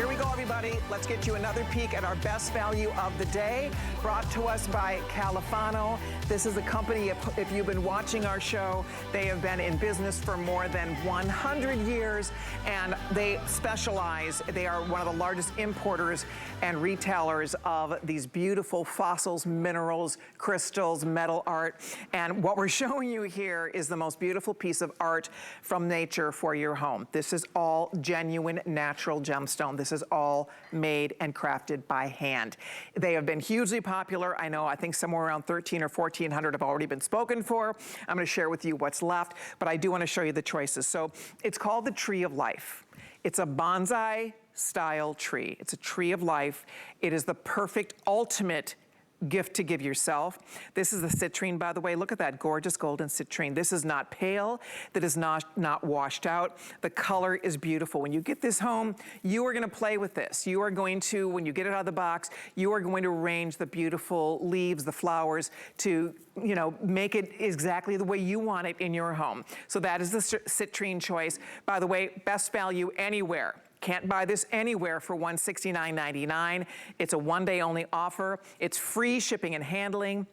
Here we go, everybody. Let's get you another peek at our best value of the day, brought to us by KALIFANO. This is a company, if you've been watching our show, they have been in business for more than 100 years, and they specialize, they are one of the largest importers and retailers of these beautiful fossils, minerals, crystals, metal art. And what we're showing you here is the most beautiful piece of art from nature for your home. This is all genuine natural gemstone. This is all made and crafted by hand. They have been hugely popular. I think somewhere around 1,300 or 1,400 have already been spoken for. I'm gonna share with you what's left, but I do wanna show you the choices. So it's called the Tree of Life. It's a bonsai style tree. It's a tree of life. It is the perfect, ultimate gift to give yourself. This is the citrine, by the way. Look at that gorgeous golden citrine. This is not pale. That is not washed out. The color is beautiful. When you get this home, you are gonna play with this. You are going to, when you get it out of the box, you are going to arrange the beautiful leaves, the flowers, to make it exactly the way you want it in your home. So that is the Citrine Choice. By the way, best value anywhere. Can't buy this anywhere for $169.99. It's a one-day only offer. It's free shipping and handling.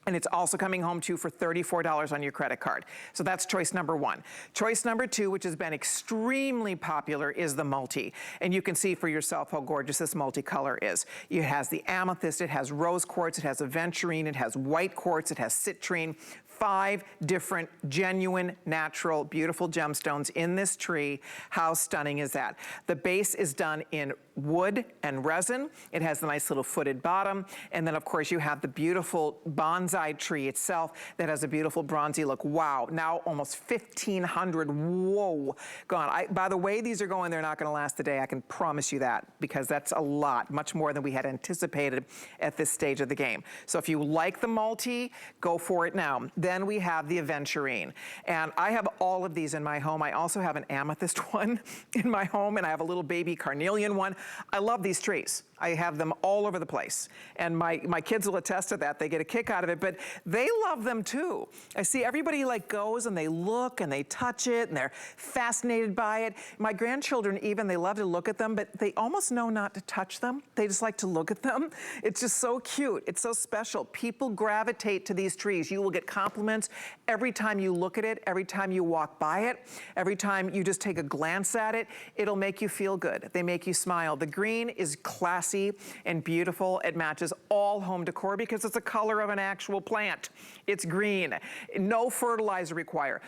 And it's also coming home to you for $34 on your credit card. So that's choice number one. Choice number two, which has been extremely popular, is the multi. And you can see for yourself how gorgeous this multicolor is. It has the amethyst, it has rose quartz, it has aventurine, it has white quartz, it has citrine. 5 different genuine, natural, beautiful gemstones in this tree. How stunning is that? The base is done in wood and resin. It has the nice little footed bottom. And then of course you have the beautiful bonsai tree itself that has a beautiful bronzy look. Wow, now almost 1,500, whoa, gone. By the way these are going, they're not gonna last the day, I can promise you that, because that's a lot, much more than we had anticipated at this stage of the game. So if you like the multi, go for it now. Then we have the aventurine. And I have all of these in my home. I also have an amethyst one in my home, and I have a little baby carnelian one. I love these trees. I have them all over the place. And my kids will attest to that. They get a kick out of it, but they love them too. I see everybody goes and they look and they touch it and they're fascinated by it. My grandchildren even, they love to look at them, but they almost know not to touch them. They just like to look at them. It's just so cute. It's so special. People gravitate to these trees. You will get compliments every time you look at it, every time you walk by it, every time you just take a glance at it. It'll make you feel good. They make you smile. The green is classy and beautiful. It matches all home decor because it's the color of an actual plant. It's green. No fertilizer required.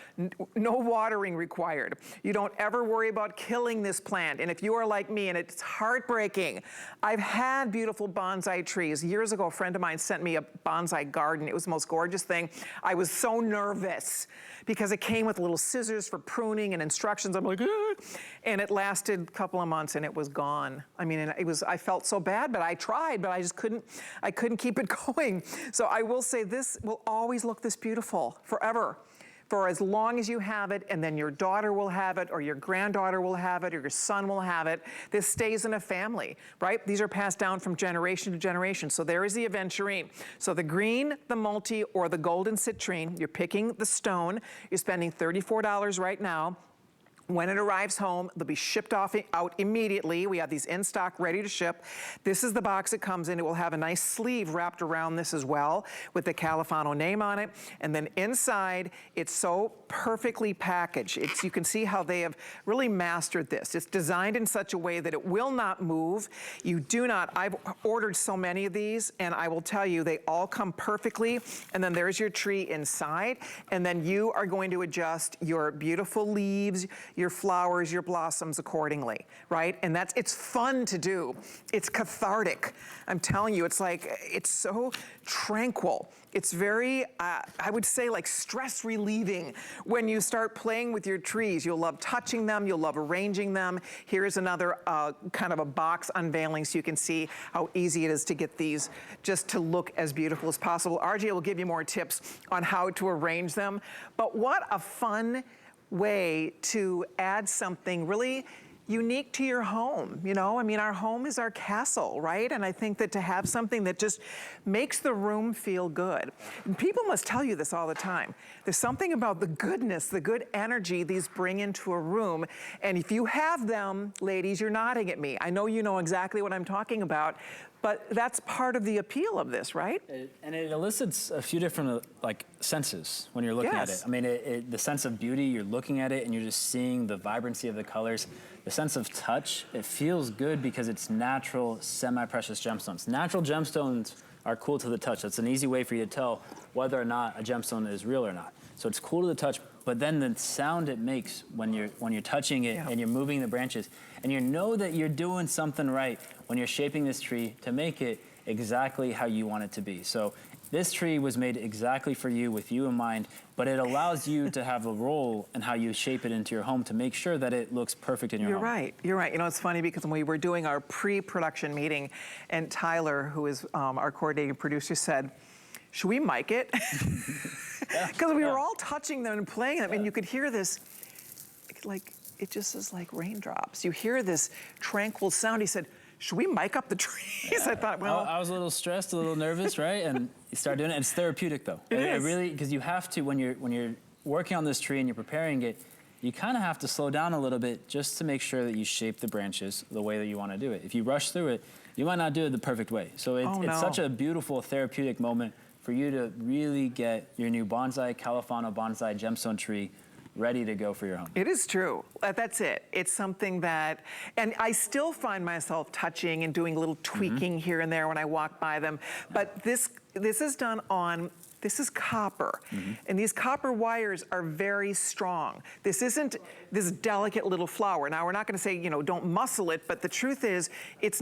No watering required. You don't ever worry about killing this plant. And if you are like me, and it's heartbreaking, I've had beautiful bonsai trees. Years ago, a friend of mine sent me a bonsai garden. It was the most gorgeous thing. I was so nervous because it came with little scissors for pruning and instructions. I'm like, ah. And it lasted a couple of months and it was gone. I mean, I felt so bad, but I tried, but I couldn't keep it going. So I will say this will always look this beautiful forever. For as long as you have it, and then your daughter will have it, or your granddaughter will have it, or your son will have it. This stays in a family, right? These are passed down from generation to generation. So there is the aventurine. So the green, the multi, or the golden citrine, you're picking the stone. You're spending $34 right now. When it arrives home, they'll be shipped out immediately. We have these in stock, ready to ship. This is the box it comes in. It will have a nice sleeve wrapped around this as well with the KALIFANO name on it. And then inside, it's so perfectly packaged. You can see how they have really mastered this. It's designed in such a way that it will not move. You do not, I've ordered so many of these, and I will tell you, they all come perfectly. And then there's your tree inside. And then you are going to adjust your beautiful leaves, your flowers, your blossoms accordingly, right? And it's fun to do. It's cathartic. I'm telling you, it's so tranquil. It's very, I would say stress relieving when you start playing with your trees. You'll love touching them, you'll love arranging them. Here's another kind of a box unveiling so you can see how easy it is to get these just to look as beautiful as possible. RJ will give you more tips on how to arrange them, but what a fun way to add something really unique to your home, you know? I mean, our home is our castle, right? And I think that to have something that just makes the room feel good. And people must tell you this all the time. There's something about the goodness, the good energy these bring into a room. And if you have them, ladies, you're nodding at me. I know you know exactly what I'm talking about, but that's part of the appeal of this, right? And it elicits a few different like senses when you're looking at it. I mean, the sense of beauty, you're looking at it and you're just seeing the vibrancy of the colors. The sense of touch, it feels good because it's natural, semi-precious gemstones. Natural gemstones are cool to the touch. That's an easy way for you to tell whether or not a gemstone is real or not. So it's cool to the touch, but then the sound it makes when you're touching it and you're moving the branches, and you know that you're doing something right when you're shaping this tree to make it exactly how you want it to be. So this tree was made exactly for you, with you in mind, but it allows you to have a role in how you shape it into your home to make sure that it looks perfect in your home. You're right, you're right. You know, it's funny because when we were doing our pre-production meeting, and Tyler, who is our coordinating producer, said, should we mic it? Because we were all touching them and playing them, and you could hear this, like, it just is like raindrops. You hear this tranquil sound. He said, should we mic up the trees? I thought, well. I was a little stressed, a little nervous, right? And you start doing it. It's therapeutic, though. It is. Really, because you have to, when you're working on this tree and you're preparing it, you kind of have to slow down a little bit just to make sure that you shape the branches the way that you want to do it. If you rush through it, you might not do it the perfect way. So it's such a beautiful therapeutic moment for you to really get your new bonsai, KALIFANO bonsai gemstone tree ready to go for your home. It is true. That's it. It's something that, and I still find myself touching and doing a little tweaking here and there when I walk by them. But this is done on, this is copper. And these copper wires are very strong. This isn't this delicate little flower. Now, we're not gonna say, you know, don't muscle it, but the truth is, it's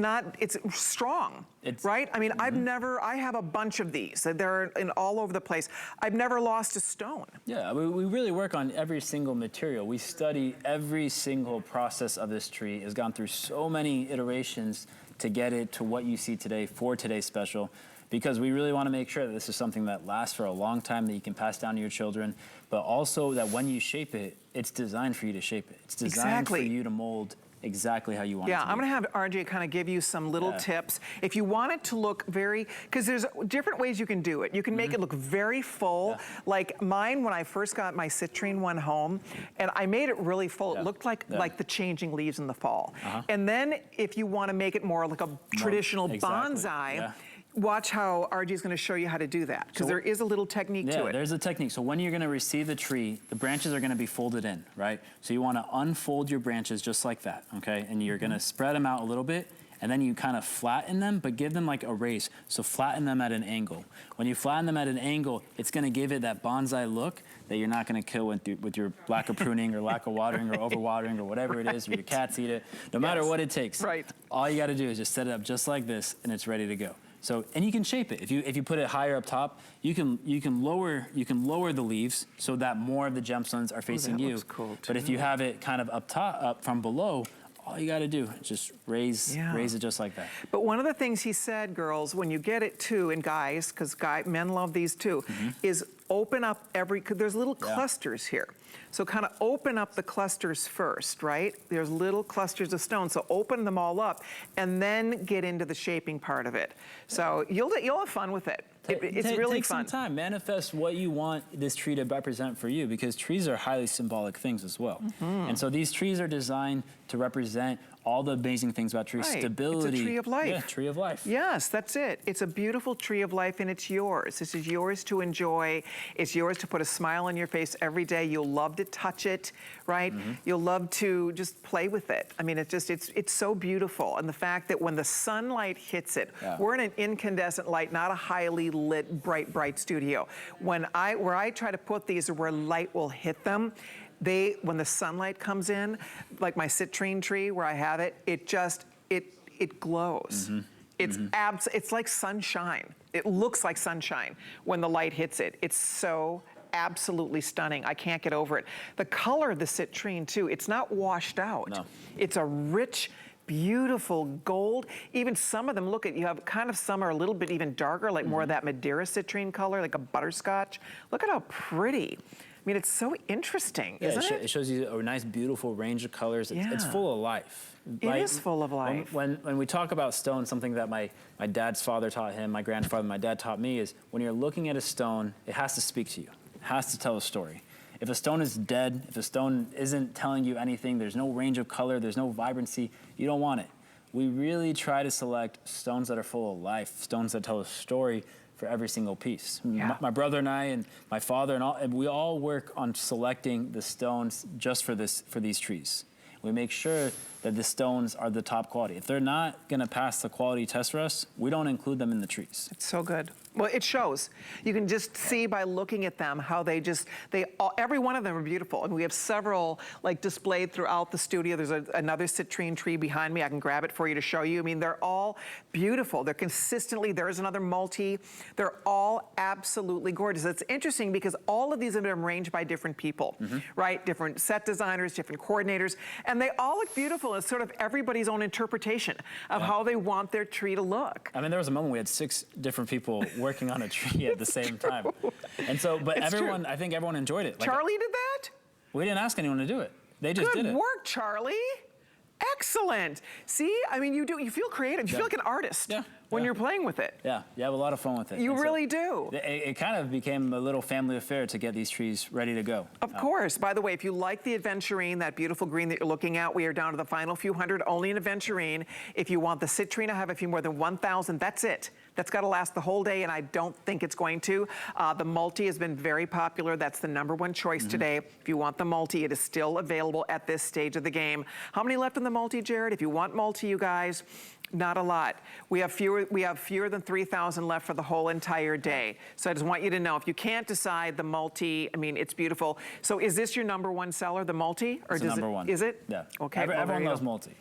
strong, right? I mean, I have a bunch of these. They're all over the place. I've never lost a stone. Yeah, we really work on every single material. We study every single process of this tree. It's gone through so many iterations to get it to what you see today for today's special, because we really want to make sure that this is something that lasts for a long time, that you can pass down to your children, but also that when you shape it, it's designed for you to shape it. It's designed for you to mold exactly how you want it to be. Yeah, I'm gonna have RJ kind of give you some little tips. If you want it to look very, because there's different ways you can do it. You can make it look very full. Like mine, when I first got my citrine one home, and I made it really full, it looked like the changing leaves in the fall. And then if you want to make it more like a traditional bonsai, watch how RG is going to show you how to do that, because there is a little technique to it. There's a technique. So when you're going to receive the tree, the branches are going to be folded in, right? So you want to unfold your branches just like that, okay? And you're going to spread them out a little bit, and then you kind of flatten them, but give them like a raise. So flatten them at an angle. When you flatten them at an angle, it's going to give it that bonsai look that you're not going to kill with your lack of pruning or lack of watering or overwatering or whatever it is, or your cats eat it. No matter what it takes. Right. All you got to do is just set it up just like this, and it's ready to go. So, and you can shape it. If you put it higher up top, you can lower the leaves so that more of the gemstones are facing you. Looks cool too. But if you have it kind of up from below, all you got to do is just raise it just like that. But one of the things he said, girls, when you get it too, and guys, because men love these too, is open up because there's little clusters here. So kind of open up the clusters first, right? There's little clusters of stone, so open them all up and then get into the shaping part of it. So you'll have fun with it. It's really fun. Take some time, manifest what you want this tree to represent for you, because trees are highly symbolic things as well. And so these trees are designed to represent all the amazing things about trees. Stability. It's a tree of life. Yeah, tree of life. Yes, that's it. It's a beautiful tree of life, and it's yours. This is yours to enjoy. It's yours to put a smile on your face every day. You'll love to touch it, right? You'll love to just play with it. I mean, it's so beautiful. And the fact that when the sunlight hits it, we're in an incandescent light, not a highly lit, bright studio. Where I try to put these where light will hit them, when the sunlight comes in, like my citrine tree where I have it, it glows. It's like sunshine. It looks like sunshine when the light hits it. It's so absolutely stunning. I can't get over it. The color of the citrine too, it's not washed out. No. It's a rich, beautiful gold. Even some of them, look at, you have kind of some are a little bit even darker, like more of that Madeira citrine color, like a butterscotch. Look at how pretty. mean, it's so interesting, isn't it? It shows you a nice, beautiful range of colors. It's full of life. It is full of life. When we talk about stone, something that my dad's father taught him, my grandfather, my dad taught me is when you're looking at a stone, it has to speak to you. It has to tell a story. If a stone is dead, if a stone isn't telling you anything, there's no range of color, there's no vibrancy, you don't want it. We really try to select stones that are full of life, stones that tell a story for every single piece. Yeah. My brother and I and my father and we all work on selecting the stones just for these trees. We make sure that the stones are the top quality. If they're not gonna pass the quality test for us, we don't include them in the trees. It's so good. Well, it shows. You can just see by looking at them how every one of them are beautiful. And we have several like displayed throughout the studio. There's another citrine tree behind me. I can grab it for you to show you. I mean, they're all beautiful. They're consistently, there's another multi. They're all absolutely gorgeous. It's interesting because all of these have been arranged by different people, right? Different set designers, different coordinators, and they all look beautiful. It's sort of everybody's own interpretation of how they want their tree to look. I mean, there was a moment we had 6 different people working on a tree at the same time. And so, but everyone, I think everyone enjoyed it. Like, Charlie did that? We didn't ask anyone to do it. They just did it. Good work, Charlie. Excellent. See, I mean, you feel creative. You feel like an artist when you're playing with it. Yeah, you have a lot of fun with it. You really do. It kind of became a little family affair to get these trees ready to go. Of course. By the way, if you like the Aventurine, that beautiful green that you're looking at, we are down to the final few hundred only in Aventurine. If you want the Citrine, I have a few more than 1,000. That's it. That's got to last the whole day, and I don't think it's going to. The multi has been very popular. That's the #1 choice today. If you want the multi, it is still available at this stage of the game. How many left in the multi, Jared? If you want multi, you guys, not a lot. We have fewer than 3,000 left for the whole entire day. So I just want you to know, if you can't decide the multi, I mean, it's beautiful. So is this your #1 seller, the multi? Or It's #1. Is it? Yeah. Okay. Everyone loves multi.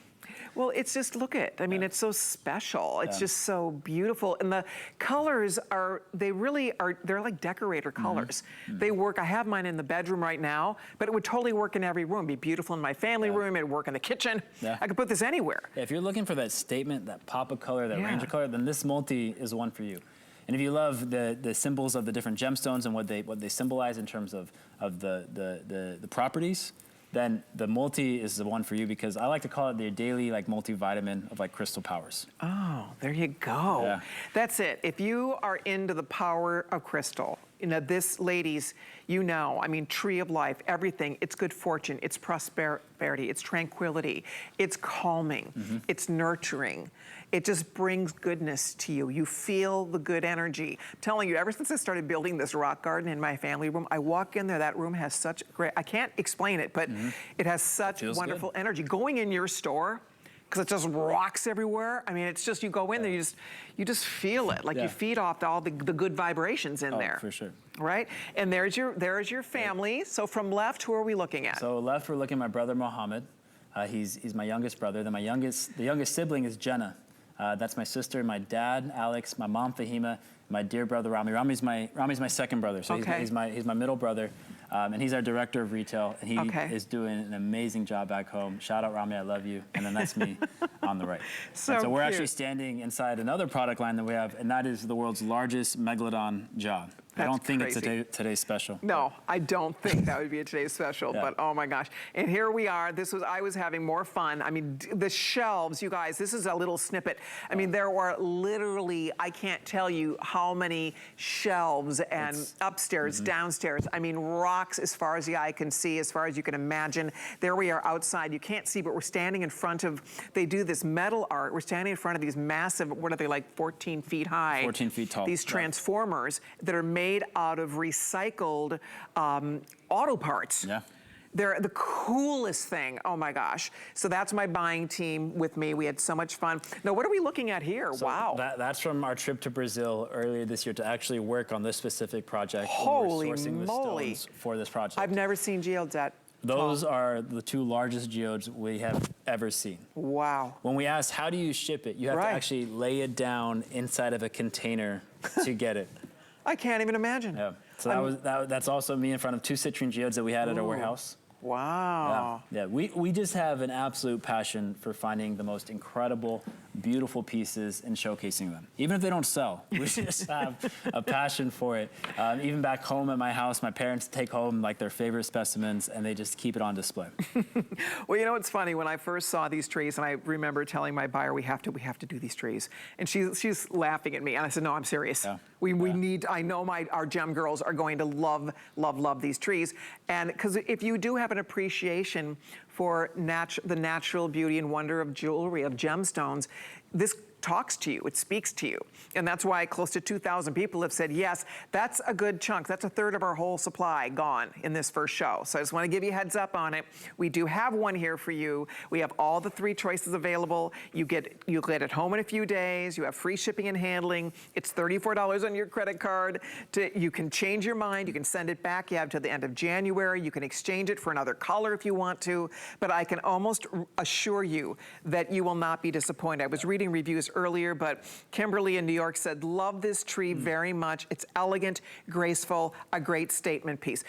Well, it's just, look at, I mean, it's so special. It's just so beautiful. And the colors are, they're like decorator colors. They work, I have mine in the bedroom right now, but it would totally work in every room. Be beautiful in my family room, it'd work in the kitchen. I could put this anywhere. Yeah, if you're looking for that statement, that pop of color, that range of color, then this multi is one for you. And if you love the symbols of the different gemstones and what they symbolize in terms of the properties, then the multi is the one for you, because I like to call it the daily like multivitamin of like crystal powers. Oh, there you go. Yeah. That's it. If you are into the power of crystal, you know, this, ladies, you know, I mean, tree of life, everything, it's good fortune, it's prosperity, it's tranquility, it's calming, it's nurturing. It just brings goodness to you. You feel the good energy. I'm telling you, ever since I started building this rock garden in my family room, I walk in there, that room has such great, I can't explain it, but it has such wonderful energy. Going in your store, because it just rocks everywhere. I mean, it's just, you go in there, you just feel it. Like you feed off all the good vibrations in there. For sure. Right? And there's your family. So from left, who are we looking at? So left, we're looking at my brother, Mohammed. He's my youngest brother. Then the youngest sibling is Jenna. That's my sister, my dad, Alex, my mom, Fahima, my dear brother, Rami. Rami's my second brother, so he's my middle brother. And he's our director of retail, and he is doing an amazing job back home. Shout out, Rami, I love you. And then that's me on the right. So we're actually standing inside another product line that we have, and that is the world's largest megalodon jaw. I don't think it's today's special. No, I don't think that would be a today's special, but oh my gosh. And here we are. I was having more fun. I mean, the shelves, you guys, this is a little snippet. I mean, there were literally, I can't tell you how many shelves and upstairs, downstairs. I mean, rocks as far as the eye can see, as far as you can imagine. There we are outside. You can't see, but we're standing in front of, they do this metal art. We're standing in front of these massive, what are they, like 14 feet high? 14 feet tall. These transformers that are made out of recycled auto parts. Yeah. They're the coolest thing. Oh my gosh. So that's my buying team with me. We had so much fun. Now, what are we looking at here? So wow. That's from our trip to Brazil earlier this year to actually work on this specific project. Holy we're sourcing moly. the stones for this project. I've never seen geodes that Those are the 2 largest geodes we have ever seen. Wow. When we asked, how do you ship it? You have to actually lay it down inside of a container to get it. I can't even imagine. Yeah. So that's also me in front of 2 citrine geodes that we had at our warehouse. Wow. Yeah, we just have an absolute passion for finding the most incredible, beautiful pieces and showcasing them. Even if they don't sell, we just have a passion for it. Even back home at my house, my parents take home like their favorite specimens and they just keep it on display. Well, you know, it's funny, when I first saw these trees, and I remember telling my buyer, we have to do these trees. And she's laughing at me, and I said, no, I'm serious. Yeah. We need, I know our gem girls are going to love, love, love these trees. And because if you do have an appreciation for the natural beauty and wonder of jewelry, of gemstones, this talks to you, it speaks to you. And that's why close to 2,000 people have said, yes, that's a good chunk. That's a third of our whole supply gone in this first show. So I just want to give you a heads up on it. We do have one here for you. We have all the 3 choices available. You'll get it home in a few days. You have free shipping and handling. It's $34 on your credit card. You can change your mind. You can send it back. You have to the end of January. You can exchange it for another color if you want to. But I can almost assure you that you will not be disappointed. I was reading reviews earlier, but Kimberly in New York said, love this tree very much. It's elegant, graceful, a great statement piece.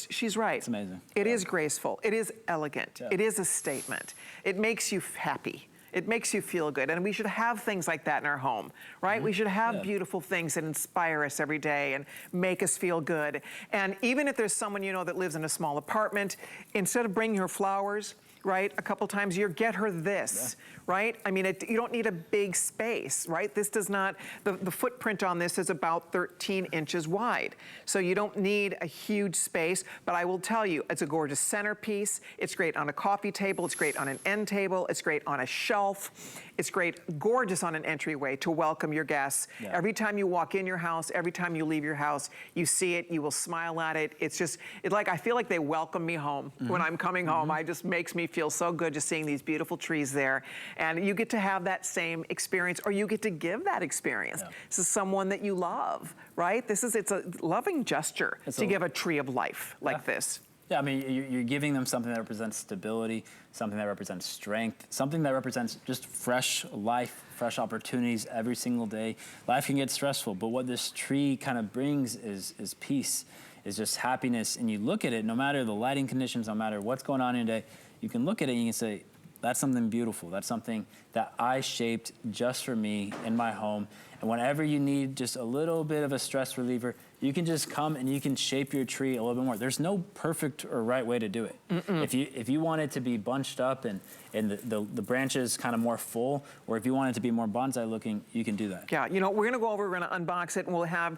She's right. It's amazing. It is graceful. It is elegant. Yeah. It is a statement. It makes you happy. It makes you feel good. And we should have things like that in our home, right? We should have beautiful things that inspire us every day and make us feel good. And even if there's someone you know that lives in a small apartment, instead of bringing her flowers, right, a couple times a year, get her this, right? I mean, you don't need a big space, right? This does not, the footprint on this is about 13 inches wide. So you don't need a huge space, but I will tell you, it's a gorgeous centerpiece. It's great on a coffee table. It's great on an end table. It's great on a shelf. It's great, gorgeous on an entryway to welcome your guests. Yeah. Every time you walk in your house, every time you leave your house, you see it, you will smile at it. It's just, I feel like they welcome me home when I'm coming home. It just makes me feel so good just seeing these beautiful trees there. And you get to have that same experience, or you get to give that experience to someone that you love, right? It's a loving gesture to give a tree of life like this. Yeah, I mean, you're giving them something that represents stability, something that represents strength, something that represents just fresh life, fresh opportunities every single day. Life can get stressful, but what this tree kind of brings is peace, is just happiness. And you look at it, no matter the lighting conditions, no matter what's going on in your day, you can look at it and you can say, that's something beautiful. That's something that I shaped just for me in my home. And whenever you need just a little bit of a stress reliever, you can just come and you can shape your tree a little bit more. There's no perfect or right way to do it. If you want it to be bunched up and the branches kind of more full, or if you want it to be more bonsai looking, you can do that. Yeah, you know, we're gonna unbox it, and we'll have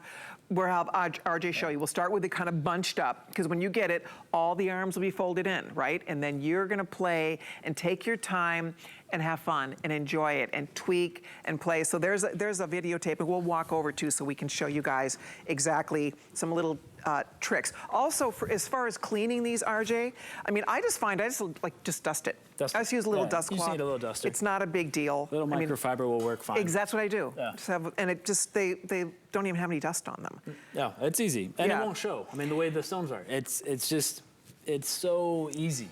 RJ show you. We'll start with it kind of bunched up, because when you get it, all the arms will be folded in, right? And then you're gonna play and take your time and have fun and enjoy it and tweak and play. So there's a videotape, and we'll walk over too so we can show you guys exactly some little tricks. Also, as far as cleaning these, RJ, I mean, I just dust it. Dust I just use a little dust cloth. You just need a little duster. It's not a big deal. A little microfiber will work fine. That's what I do. Yeah. And it just, they don't even have any dust on them. Yeah, it's easy. And it won't show. I mean, the way the stones are. It's so easy.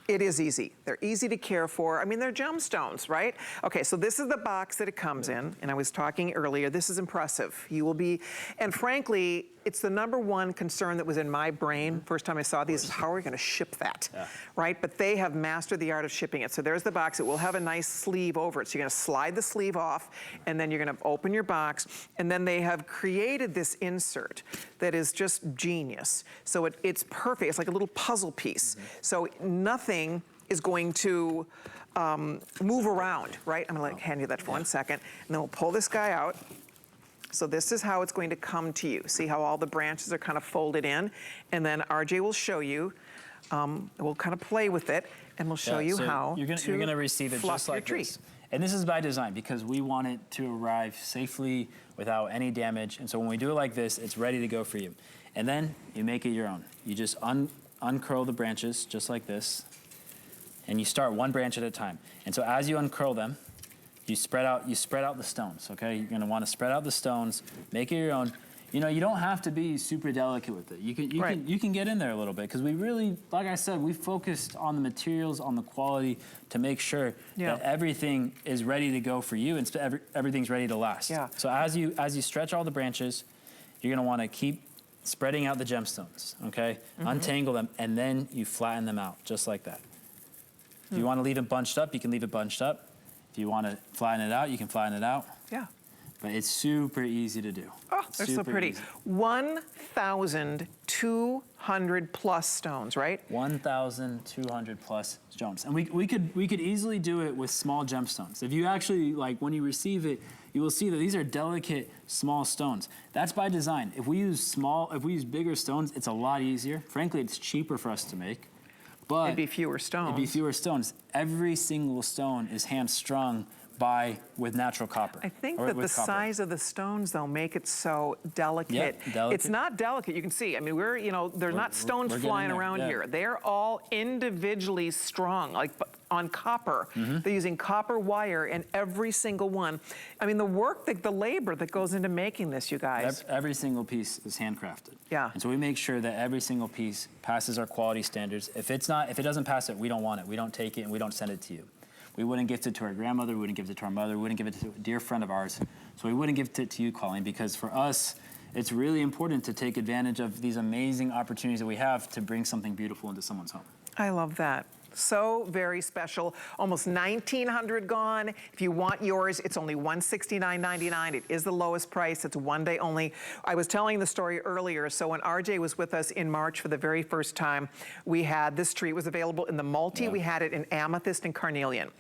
It is easy. They're easy to care for. I mean, they're gemstones, right? Okay, so this is the box that it comes in, and I was talking earlier, this is impressive. You will be, and frankly, it's the #1 concern that was in my brain first time I saw these is how are we gonna ship that, right? But they have mastered the art of shipping it. So there's the box. It will have a nice sleeve over it. So you're gonna slide the sleeve off, and then you're gonna open your box, and then they have created this insert that is just genius. So it's perfect. It's like a little puzzle piece. So nothing is going to move around, right? I'm gonna hand you that for 1 second, and then we'll pull this guy out. So this is how it's going to come to you. See how all the branches are kind of folded in? And then RJ will show you, we'll kind of play with it, and we'll show you how you're gonna receive it just like this. And this is by design, because we want it to arrive safely without any damage. And so when we do it like this, it's ready to go for you. And then you make it your own. You just uncurl the branches just like this, and you start one branch at a time. And so as you uncurl them, you spread out the stones, okay? You're gonna wanna spread out the stones, make it your own. You know, you don't have to be super delicate with it. You can get in there a little bit, because we really, like I said, we focused on the materials, on the quality, to make sure that everything is ready to go for you, and everything's ready to last. Yeah. So as you stretch all the branches, you're gonna wanna keep spreading out the gemstones, okay? Untangle them, and then you flatten them out, just like that. If you want to leave it bunched up, you can leave it bunched up. If you want to flatten it out, you can flatten it out. Yeah. But it's super easy to do. Oh, they're so pretty. Easy. 1,200 plus stones, right? 1,200 plus stones. And we could easily do it with small gemstones. If you actually, like, when you receive it, you will see that these are delicate, small stones. That's by design. If we use bigger stones, it's a lot easier. Frankly, it's cheaper for us to make. But it'd be fewer stones. It'd be fewer stones. Every single stone is hand strung with natural copper. I think that the size of the stones, though, make it so delicate. Yep, delicate. It's not delicate. You can see. I mean, they're not stones flying around here. They're all individually strung, like on copper. They're using copper wire in every single one. I mean, the work, the labor that goes into making this, you guys. Every single piece is handcrafted. Yeah. And so we make sure that every single piece passes our quality standards. If it doesn't pass it, we don't want it. We don't take it, and we don't send it to you. We wouldn't gift it to our grandmother, we wouldn't give it to our mother, we wouldn't give it to a dear friend of ours. So we wouldn't gift it to you, Colleen, because for us, it's really important to take advantage of these amazing opportunities that we have to bring something beautiful into someone's home. I love that. So very special. Almost 1,900 gone. If you want yours, it's only $169.99. It is the lowest price. It's one day only. I was telling the story earlier. So when RJ was with us in March for the very first time, we had this tree. It was available in the multi. Yeah. We had it in amethyst and carnelian.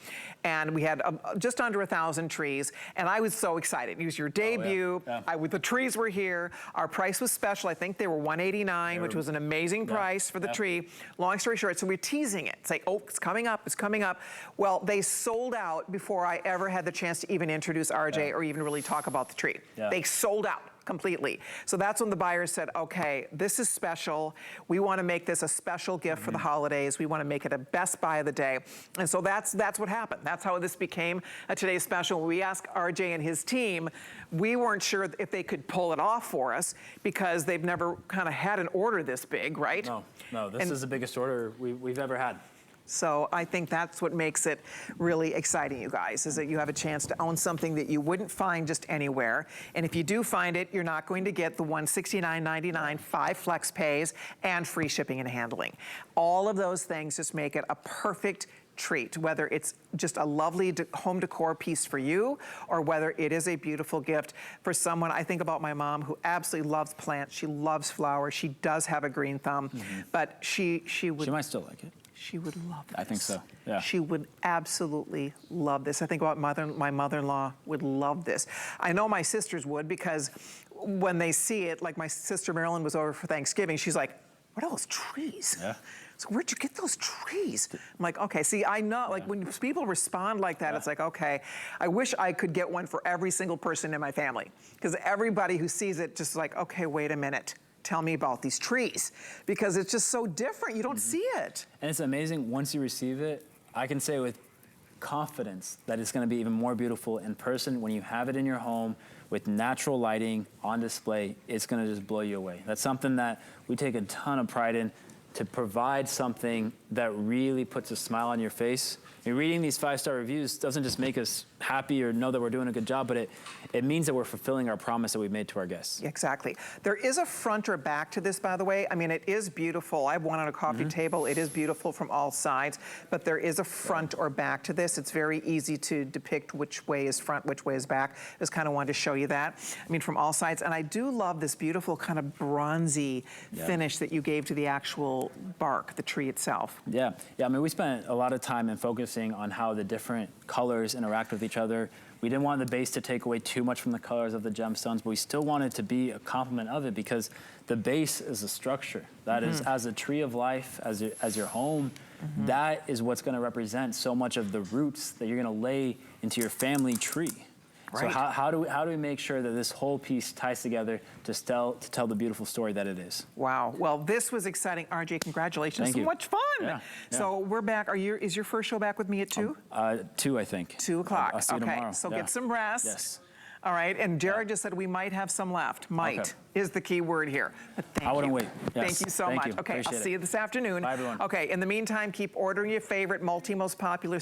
And we had just under 1,000 trees. And I was so excited. It was your debut. Oh, yeah. The trees were here. Our price was special. I think they were $189, which was an amazing price for the tree. Long story short, so we're teasing it. It's like, oh, it's coming up, it's coming up. Well, they sold out before I ever had the chance to even introduce RJ or even really talk about the tree. Yeah. They sold out completely. So that's when the buyers said, okay, this is special. We want to make this a special gift for the holidays. We want to make it a best buy of the day. And so that's what happened. That's how this became a today's special. We asked RJ and his team, we weren't sure if they could pull it off for us because they've never kind of had an order this big, right? No, this is the biggest order we've ever had. So I think that's what makes it really exciting, you guys, is that you have a chance to own something that you wouldn't find just anywhere. And if you do find it, you're not going to get the $169.99, 5 flex pays, and free shipping and handling. All of those things just make it a perfect treat, whether it's just a lovely home decor piece for you or whether it is a beautiful gift for someone. I think about my mom who absolutely loves plants. She loves flowers. She does have a green thumb, but she would... She might still like it. She would love this. I think so, yeah. She would absolutely love this. I think about my mother-in-law would love this. I know my sisters would because when they see it, like my sister Marilyn was over for Thanksgiving, she's like, what are those trees? Yeah. So where'd you get those trees? I'm like, okay, see, I know, like when people respond like that, it's like, okay, I wish I could get one for every single person in my family because everybody who sees it just like, okay, wait a minute. Tell me about these trees because it's just so different. You don't see it. And it's amazing once you receive it, I can say with confidence that it's going to be even more beautiful in person when you have it in your home with natural lighting on display. It's going to just blow you away. That's something that we take a ton of pride in, to provide something that really puts a smile on your face. I mean, reading these 5-star reviews doesn't just make us happy or know that we're doing a good job, but it means that we're fulfilling our promise that we've made to our guests. Exactly. There is a front or back to this, by the way. I mean, it is beautiful. I have one on a coffee table. It is beautiful from all sides, but there is a front or back to this. It's very easy to depict which way is front, which way is back. Just kind of wanted to show you that. I mean, from all sides. And I do love this beautiful kind of bronzy finish that you gave to the actual bark, the tree itself. Yeah, I mean, we spent a lot of time in focusing on how the different colors interact with each other. We didn't want the base to take away too much from the colors of the gemstones, but we still wanted to be a complement of it because the base is a structure. That is, as a tree of life, as your home, that is what's going to represent so much of the roots that you're going to lay into your family tree. Right. So how do we make sure that this whole piece ties together to tell the beautiful story that it is? Wow. Well, this was exciting. RJ, congratulations. Thank you. So much fun. Yeah. So we're back. Is your first show back with me at 2? 2, I think. 2 o'clock. I'll see you tomorrow. So get some rest. Yes. All right. And Jared just said we might have some left. Might is the key word here. But thank you. I wouldn't wait. Yes. Thank you so much. Okay. Appreciate I'll see you this afternoon. Bye, everyone. Okay. In the meantime, keep ordering your favorite most popular